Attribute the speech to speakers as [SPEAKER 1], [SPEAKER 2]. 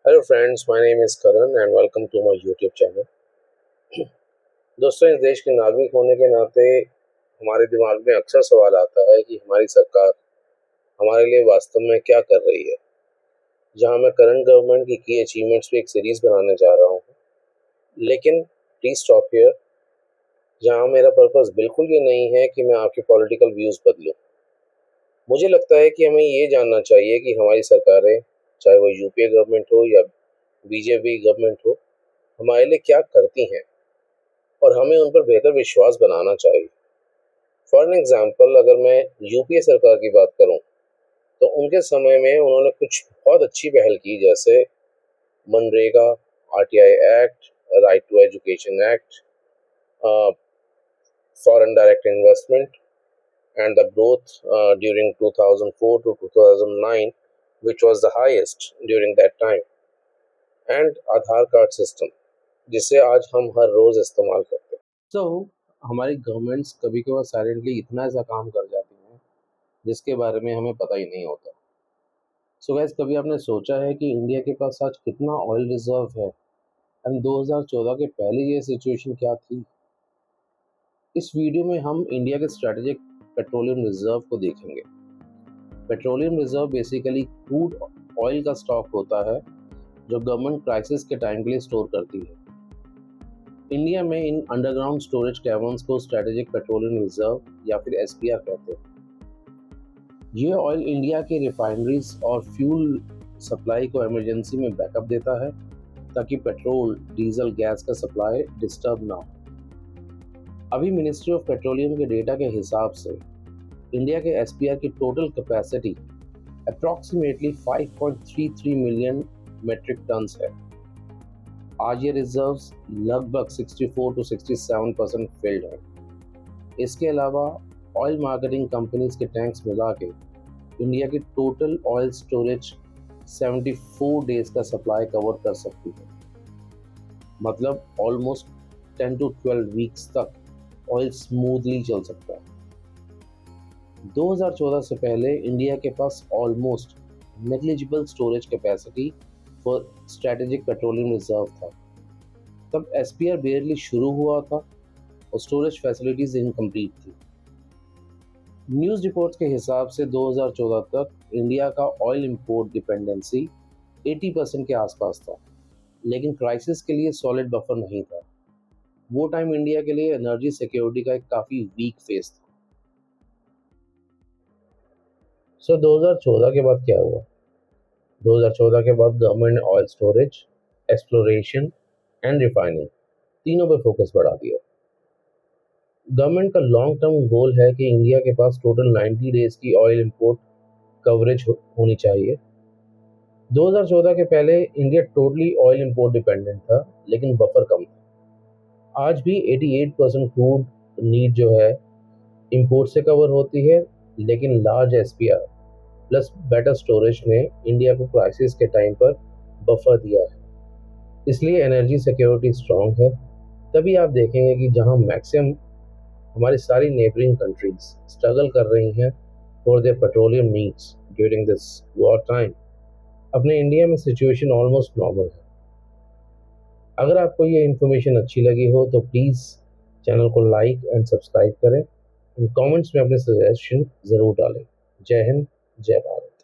[SPEAKER 1] Hello friends, my name is Karan and welcome to my YouTube channel. दोस्तों, इस देश के नागरिक होने के नाते हमारे दिमाग में अक्सर सवाल आता है कि हमारी सरकार हमारे लिए वास्तव में क्या कर रही है। जहां मैं करंट गवर्नमेंट की अचीवमेंट्स पे एक सीरीज बनाने जा रहा हूं, लेकिन प्लीज स्टॉप हियर। जहां मेरा पर्पस बिल्कुल ये नहीं है कि मैं आपके पॉलिटिकल व्यूज़ बदलूं। मुझे लगता है कि हमें ये जानना चाहिए कि हमारी सरकारें, चाहे वो यूपीए गवर्नमेंट हो या बीजेपी गवर्नमेंट हो, हमारे लिए क्या करती हैं और हमें उन पर बेहतर विश्वास बनाना चाहिए। फॉर एन एग्जाम्पल, अगर मैं यूपीए सरकार की बात करूं, तो उनके समय में उन्होंने कुछ बहुत अच्छी पहल की, जैसे मनरेगा, RTI act, right to education act, foreign direct investment and the growth during 2004 to 2009, which was the highest during that time, and Aadhaar card system, जिसे आज हम हर रोज़ इस्तेमाल करते हैं। हमारी गवर्नमेंट्स कभी कभार साइलेंटली इतना ऐसा काम कर जाती हैं जिसके बारे में हमें पता ही नहीं होता। गैस, कभी आपने सोचा है कि इंडिया के पास आज कितना ऑयल रिजर्व है एंड 2014 के पहले ये सिचुएशन क्या थी? इस वीडियो में हम इंडिया के स्ट्रेटेजिक पेट्रोलियम रिजर्व को देखेंगे। Petroleum reserve basically crude oil का स्टॉक होता है जो गवर्नमेंट क्राइसिस के टाइम के लिए स्टोर करती है। इंडिया में इन अंडरग्राउंड स्टोरेज कैवर्न्स को स्ट्रेटेजिक पेट्रोलियम रिजर्व या फिर एसपीआर कहते हैं। ये ऑयल इंडिया के रिफाइनरीज और फ्यूल सप्लाई को इमरजेंसी में बैकअप देता है, ताकि पेट्रोल, डीजल, गैस का सप्लाई डिस्टर्ब ना हो। अभी मिनिस्ट्री ऑफ पेट्रोलियम के डेटा के हिसाब से इंडिया के एसपीआर की total capacity approximately 5.33 million metric tons है। आज ये रिजर्व्स लगभग 64 to 67% फिल्ड हैं। इसके अलावा ऑयल मार्केटिंग कंपनीज के टैंक्स मिला के इंडिया की टोटल ऑयल स्टोरेज 74 डेज का सप्लाई कवर कर सकती है। मतलब ऑलमोस्ट 10 to 12 वीक्स तक ऑयल स्मूथली चल सकता है। 2014 से पहले इंडिया के पास almost negligible storage capacity for strategic petroleum reserve था। तब एसपीआर बेयरली शुरू हुआ था और स्टोरेज फैसिलिटीज इनकम्प्लीट थी। न्यूज़ रिपोर्ट्स के हिसाब से 2014 तक इंडिया का ऑयल इंपोर्ट डिपेंडेंसी 80% के आसपास था, लेकिन क्राइसिस के लिए सॉलिड बफर नहीं था। वो टाइम इंडिया के लिए एनर्जी सिक्योरिटी का एक काफ़ी वीक फेस था। 2014 के बाद क्या हुआ? 2014 के बाद गवर्नमेंट ने oil storage, exploration and refining तीनों पे फोकस बढ़ा दिया। गवर्नमेंट का लॉन्ग टर्म गोल है कि इंडिया के पास टोटल 90 डेज की ऑयल इंपोर्ट कवरेज होनी चाहिए। 2014 के पहले India totally oil import dependent था, लेकिन बफर कम था। आज भी 88% क्रूड नीड जो है इंपोर्ट से कवर होती है, लेकिन large SPR plus better storage ने इंडिया को क्राइसिस के टाइम पर बफर दिया है। इसलिए एनर्जी सिक्योरिटी स्ट्रांग है। तभी आप देखेंगे कि जहां मैक्सिमम हमारी सारी नेबरिंग कंट्रीज स्ट्रगल कर रही हैं for their petroleum needs during this war time, अपने इंडिया में सिचुएशन ऑलमोस्ट नॉर्मल है। अगर आपको ये इन्फॉर्मेशन अच्छी लगी हो तो प्लीज़ चैनल को लाइक एंड सब्सक्राइब करें और कमेंट्स में अपने सजेशन ज़रूर डालें। जय हिंद, जय भारत।